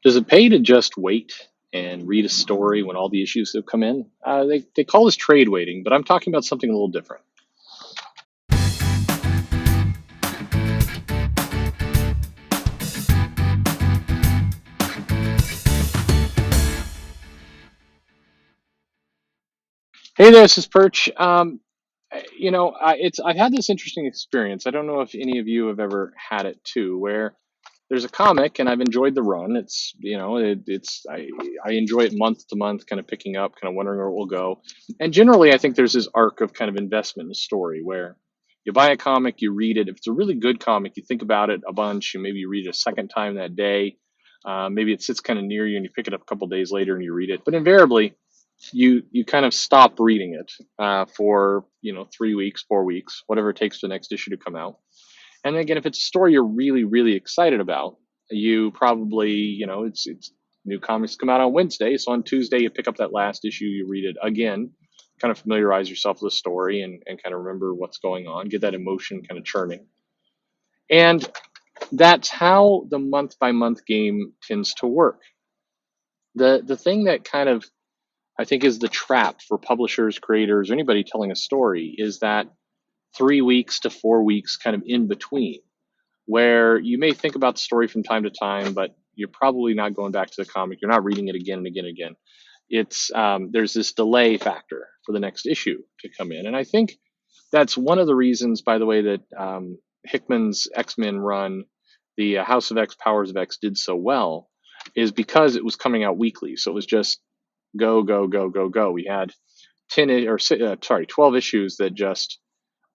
Does it pay to just wait and read a story when all the issues have come in? They call this trade waiting, but I'm talking about something a little different. Hey there, this is Perch. I've had this interesting experience. I don't know if any of you have ever had it too, where there's a comic and I've enjoyed the run. I enjoy it month to month, kind of picking up, kind of wondering where it will go. And generally, I think there's this arc of kind of investment in the story where you buy a comic, you read it. If it's a really good comic, you think about it a bunch, and maybe you read it a second time that day. Maybe it sits kind of near you, and you pick it up a couple days later and you read it. But invariably, you kind of stop reading it for 3 weeks, 4 weeks, whatever it takes for the next issue to come out. And again, if it's a story you're really, really excited about, you probably, it's new comics come out on Wednesday. So on Tuesday, you pick up that last issue, you read it again, kind of familiarize yourself with the story and kind of remember what's going on, get that emotion kind of churning. And that's how the month by month game tends to work. The thing that kind of I think is the trap for publishers, creators, or anybody telling a story is that 3 weeks to 4 weeks kind of in between, where you may think about the story from time to time, but you're probably not going back to the comic. You're not reading it again and again and again. It's there's this delay factor for the next issue to come in, and I think that's one of the reasons, by the way, that Hickman's X-Men run, the House of X, Powers of X, did so well, is because it was coming out weekly. So it was just go, go, go, go, go. We had 12 issues that just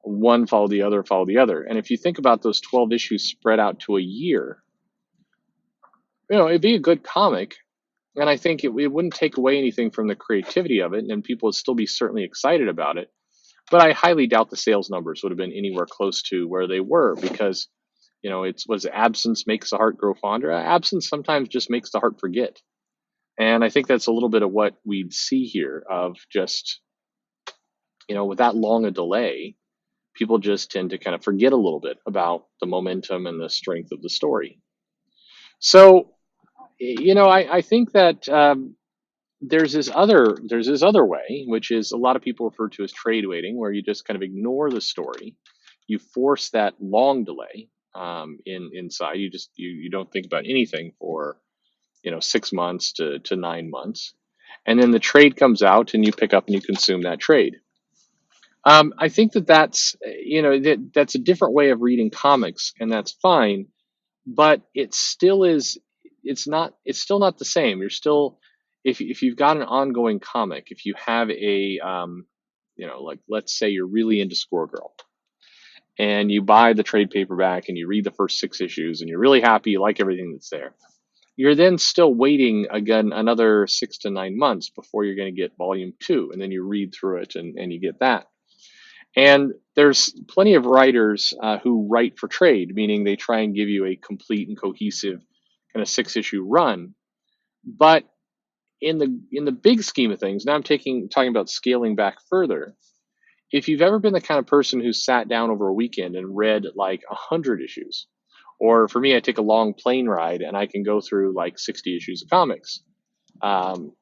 one followed the other, followed the other. And if you think about those 12 issues spread out to a year, it'd be a good comic. And I think it wouldn't take away anything from the creativity of it, and people would still be certainly excited about it. But I highly doubt the sales numbers would have been anywhere close to where they were because, was absence makes the heart grow fonder. Absence sometimes just makes the heart forget. And I think that's a little bit of what we'd see here of just, with that long a delay, people just tend to kind of forget a little bit about the momentum and the strength of the story. So, I think that there's this other way, which is a lot of people refer to as trade waiting, where you just kind of ignore the story, you force that long delay inside. You don't think about anything for 6 months to 9 months, and then the trade comes out, and you pick up and you consume that trade. I think that's that's a different way of reading comics, and that's fine, but it still is. It's still not the same. You're still, if you've got an ongoing comic, if you have a like, let's say you're really into Squirrel Girl, and you buy the trade paperback and you read the first 6 issues and you're really happy, you like everything that's there. You're then still waiting again another 6 to 9 months before you're going to get volume 2, and then you read through it and you get that. And there's plenty of writers who write for trade, meaning they try and give you a complete and cohesive kind of 6-issue run. But in the big scheme of things, now I'm talking about scaling back further. If you've ever been the kind of person who sat down over a weekend and read like 100 issues, or for me, I take a long plane ride and I can go through like 60 issues of comics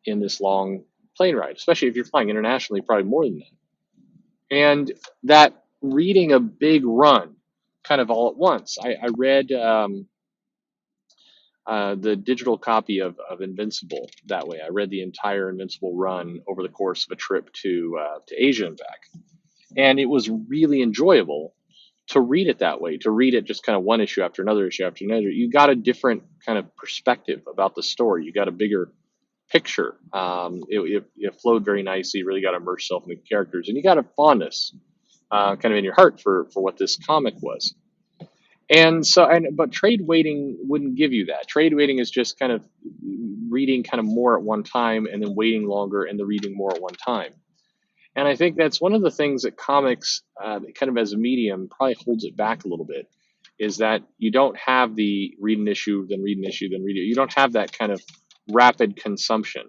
in this long plane ride, especially if you're flying internationally, probably more than that. And that reading a big run kind of all at once. I read the digital copy of Invincible that way. I read the entire Invincible run over the course of a trip to Asia and back. And it was really enjoyable to read it that way, to read it just kind of one issue after another issue after another. You got a different kind of perspective about the story. You got a bigger picture. It flowed very nicely. You really got to immerse yourself in the characters, and you got a fondness kind of in your heart for what this comic was. And so, but trade waiting wouldn't give you that. Trade waiting is just kind of reading kind of more at one time, and then waiting longer, and then reading more at one time. And I think that's one of the things that comics, kind of as a medium, probably holds it back a little bit, is that you don't have the read an issue, then read an issue, then read it. You don't have that kind of rapid consumption.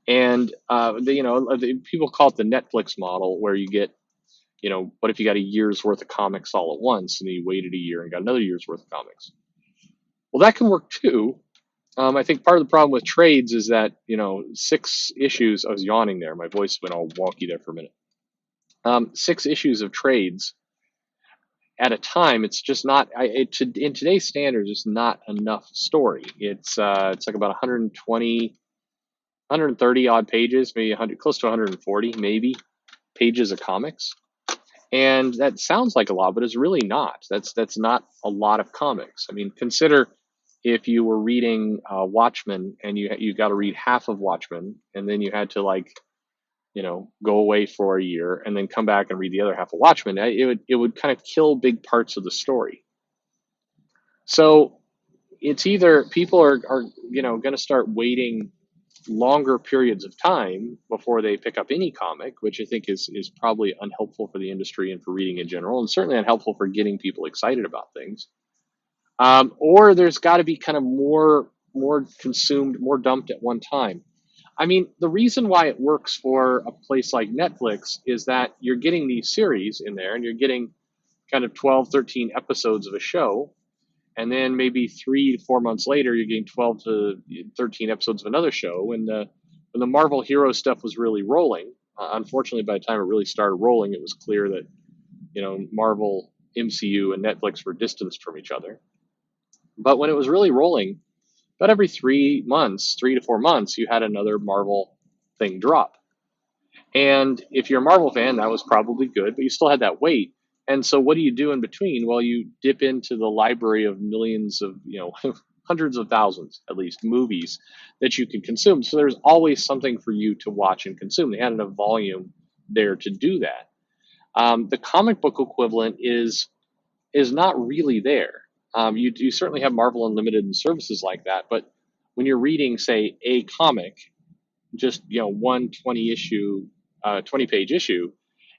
And people call it the Netflix model, where you get, what if you got a year's worth of comics all at once, and then you waited a year and got another year's worth of comics? Well, that can work too, I think part of the problem with trades is that, 6 issues. I was yawning there. My voice went all wonky there for a minute. 6 issues of trades at a time. It's just not. In today's standards, it's not enough story. It's like about 120, 130 odd pages, maybe 100, close to 140, maybe pages of comics. And that sounds like a lot, but it's really not. That's not a lot of comics. I mean, consider if you were reading Watchmen and you got to read half of Watchmen, and then you had to like go away for a year and then come back and read the other half of Watchmen. It would kind of kill big parts of the story. So it's either people are going to start waiting longer periods of time before they pick up any comic, which I think is probably unhelpful for the industry and for reading in general, and certainly unhelpful for getting people excited about things. Or there's got to be kind of more consumed, more dumped at one time. I mean, the reason why it works for a place like Netflix is that you're getting these series in there, and you're getting kind of 12, 13 episodes of a show, and then maybe 3 to 4 months later, you're getting 12 to 13 episodes of another show. When the Marvel Hero stuff was really rolling, unfortunately, by the time it really started rolling, it was clear that Marvel, MCU, and Netflix were distanced from each other. But when it was really rolling, about every 3 months, 3 to 4 months, you had another Marvel thing drop. And if you're a Marvel fan, that was probably good, but you still had that wait. And so what do you do in between? Well, you dip into the library of millions of, hundreds of thousands, at least, movies that you can consume. So there's always something for you to watch and consume. They had enough volume there to do that. The comic book equivalent is not really there. You certainly have Marvel Unlimited and services like that, but when you're reading, say, a comic, just one 20 page issue,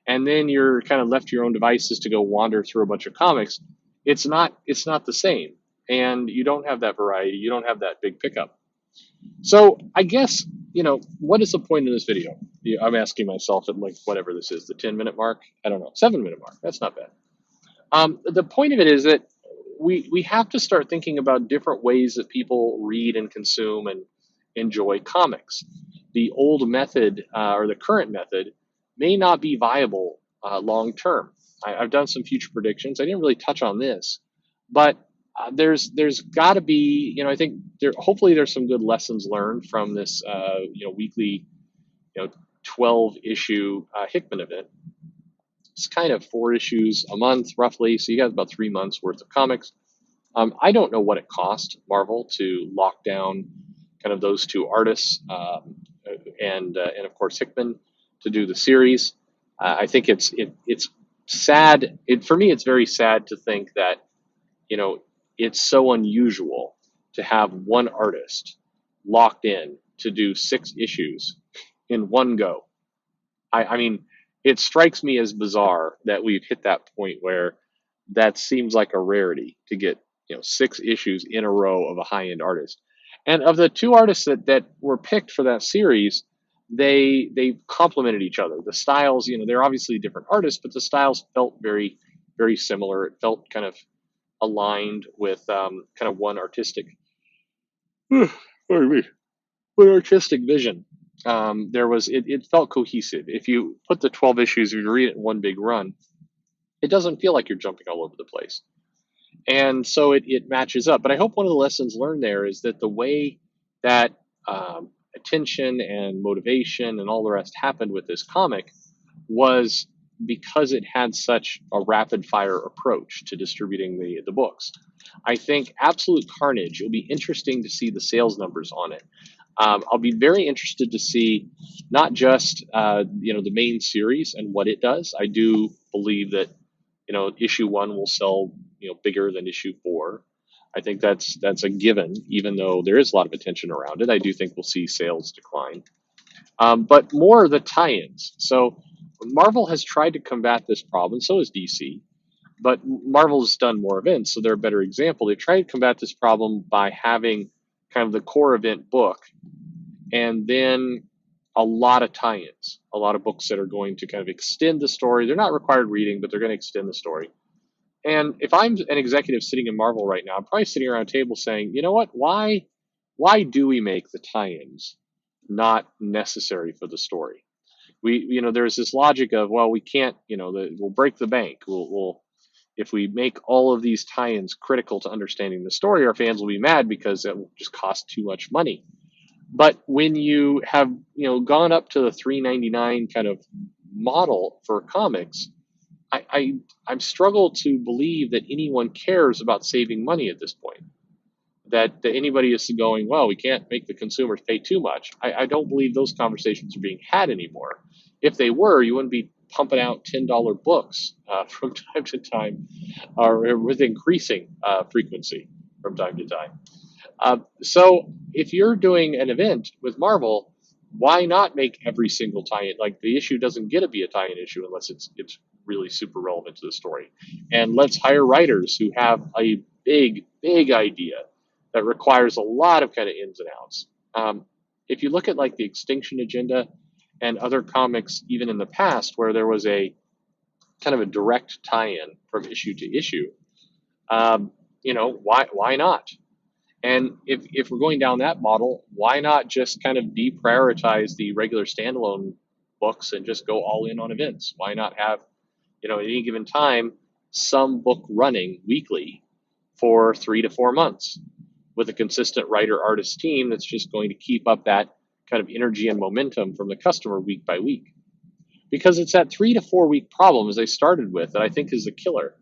and then you're kind of left to your own devices to go wander through a bunch of comics, it's not the same, and you don't have that variety, you don't have that big pickup. So I guess what is the point of this video? I'm asking myself at like whatever this is, the 10-minute mark, I don't know, 7-minute mark, that's not bad. The point of it is that we have to start thinking about different ways that people read and consume and enjoy comics. The old method or the current method may not be viable long term. I've done some future predictions. I didn't really touch on this, but there's got to be, I think hopefully there's some good lessons learned from this weekly 12 issue Hickman event. It's kind of 4 issues a month roughly, so you got about 3 months worth of comics. I don't know what it cost Marvel to lock down kind of those 2 artists, and of course Hickman to do the series. I think it's sad. For me, it's very sad to think that it's so unusual to have one artist locked in to do 6 issues in one go. I mean, it strikes me as bizarre that we've hit that point where that seems like a rarity to get 6 issues in a row of a high-end artist. And of the 2 artists that were picked for that series, they complemented each other. The styles, they're obviously different artists, but the styles felt very, very similar. It felt kind of aligned with kind of one artistic, pardon me, one artistic vision. It felt cohesive. If you put the 12 issues, if you read it in one big run, it doesn't feel like you're jumping all over the place. And so it matches up. But I hope one of the lessons learned there is that the way that attention and motivation and all the rest happened with this comic was because it had such a rapid fire approach to distributing the books. I think Absolute Carnage, it'll be interesting to see the sales numbers on it. I'll be very interested to see not just the main series and what it does. I do believe that issue 1 will sell bigger than issue 4. I think that's a given, even though there is a lot of attention around it. I do think we'll see sales decline, but more the tie-ins. So Marvel has tried to combat this problem, so has DC. But Marvel's done more events, so they're a better example. They tried to combat this problem by having kind of the core event book, and then a lot of tie-ins, a lot of books that are going to kind of extend the story. They're not required reading, but they're going to extend the story. And if I'm an executive sitting in Marvel right now, I'm probably sitting around a table saying, you know what, why why do we make the tie-ins not necessary for the story? There's this logic of, well, we can't, we'll break the bank. We'll if we make all of these tie-ins critical to understanding the story, our fans will be mad because it will just cost too much money. But when you have, gone up to the 3.99 kind of model for comics, I'm struggle to believe that anyone cares about saving money at this point. That anybody is going, well, we can't make the consumers pay too much. I don't believe those conversations are being had anymore. If they were, you wouldn't be pumping out $10 books from time to time, or with increasing frequency from time to time. So if you're doing an event with Marvel, why not make every single tie-in? Like, the issue doesn't get to be a tie-in issue unless it's really super relevant to the story. And let's hire writers who have a big idea that requires a lot of kind of ins and outs. If you look at like the Extinction Agenda and other comics, even in the past, where there was a kind of a direct tie-in from issue to issue, why not? And if we're going down that model, why not just kind of deprioritize the regular standalone books and just go all in on events? Why not have, at any given time, some book running weekly for 3 to 4 months with a consistent writer artist team that's just going to keep up that kind of energy and momentum from the customer week by week? Because it's that 3 to 4 week problem, as I started with, that I think is the killer.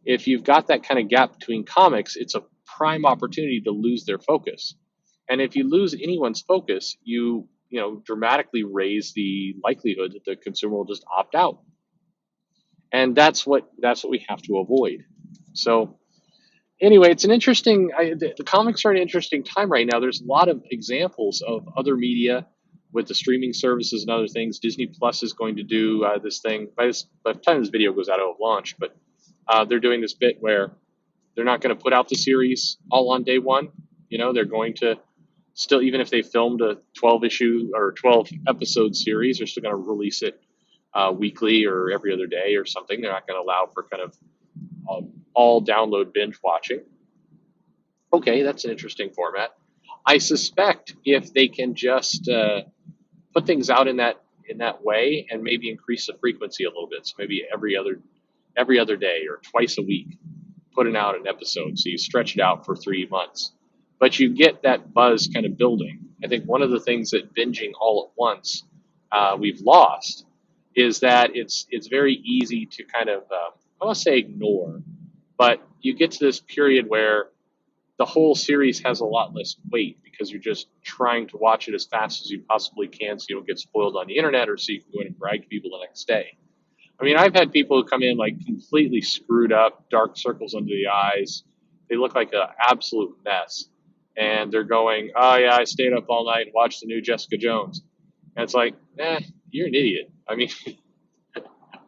If you've got that kind of gap between comics, it's a prime opportunity to lose their focus. And if you lose anyone's focus, you dramatically raise the likelihood that the consumer will just opt out. And that's what we have to avoid. So anyway, it's an interesting. The comics are an interesting time right now. There's a lot of examples of other media with the streaming services and other things. Disney Plus is going to do this thing. By the time this video goes out, it'll have launched. But they're doing this bit where they're not going to put out the series all on day one. They're going to still, even if they filmed a 12 issue or 12 episode series, they're still going to release it weekly or every other day or something. They're not going to allow for kind of all download binge watching. Okay, that's an interesting format. I suspect if they can just put things out in that way and maybe increase the frequency a little bit, so maybe every other day or twice a week, putting out an episode, so you stretch it out for 3 months, but you get that buzz kind of building. I think one of the things that binging all at once we've lost is that it's very easy to kind of I won't say ignore, but you get to this period where the whole series has a lot less weight because you're just trying to watch it as fast as you possibly can so you don't get spoiled on the internet, or so you can go in and brag to people the next day. I mean, I've had people who come in like completely screwed up, dark circles under the eyes. They look like an absolute mess. And they're going, oh, yeah, I stayed up all night and watched the new Jessica Jones. And it's like, you're an idiot. I mean,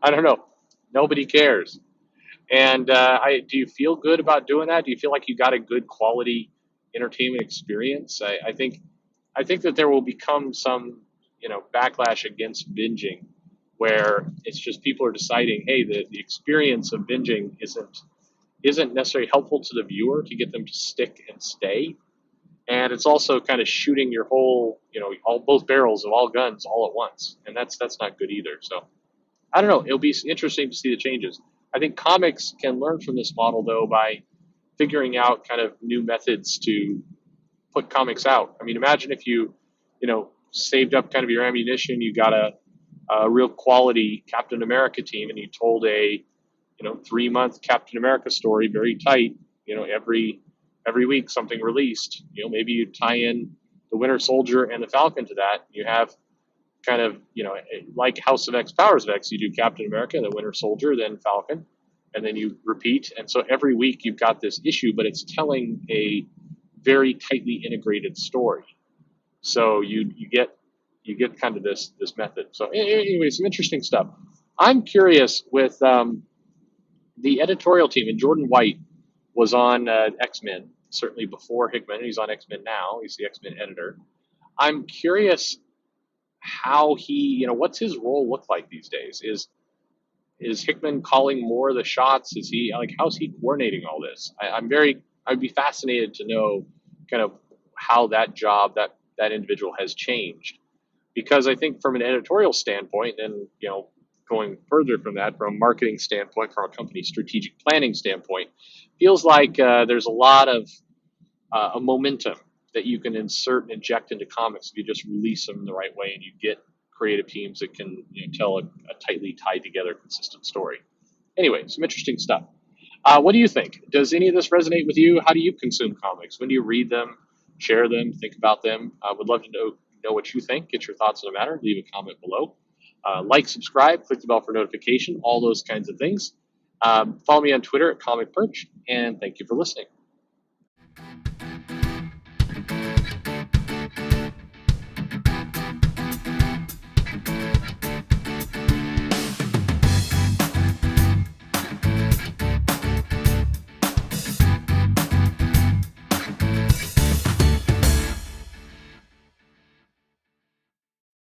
I don't know. Nobody cares. And do you feel good about doing that? Do you feel like you got a good quality entertainment experience? I think that there will become some, backlash against binging, where it's just people are deciding, hey, the experience of binging isn't necessarily helpful to the viewer to get them to stick and stay. And it's also kind of shooting your whole, both barrels of all guns all at once. And that's not good either. So I don't know. It'll be interesting to see the changes. I think comics can learn from this model, though, by figuring out kind of new methods to put comics out. I mean, imagine if you, saved up kind of your ammunition, you got a real quality Captain America team, and you told a 3-month Captain America story, very tight, every week something released. Maybe you tie in the Winter Soldier and the Falcon to that. You have kind of, like House of X, Powers of X, you do Captain America, then Winter Soldier, then Falcon, and then you repeat. And so every week you've got this issue, but it's telling a very tightly integrated story. So you get kind of this method. So anyway, some interesting stuff. I'm curious with the editorial team, and Jordan White was on X-Men, certainly before Hickman. He's on X-Men now. He's the X-Men editor. I'm curious how he, what's his role look like these days? Is Hickman calling more of the shots? Is he how's he coordinating all this? I'd be fascinated to know kind of how that job, that individual has changed. Because I think from an editorial standpoint, and going further from that, from a marketing standpoint, from a company strategic planning standpoint, feels like there's a lot of a momentum that you can insert and inject into comics if you just release them the right way and you get creative teams that can tell a tightly tied together, consistent story. Anyway, some interesting stuff. What do you think? Does any of this resonate with you? How do you consume comics? When do you read them, share them, think about them? I would love to know what you think. Get your thoughts on the matter. Leave a comment below. Like, subscribe, click the bell for notification, all those kinds of things. Follow me on Twitter at Comic Perch, and thank you for listening.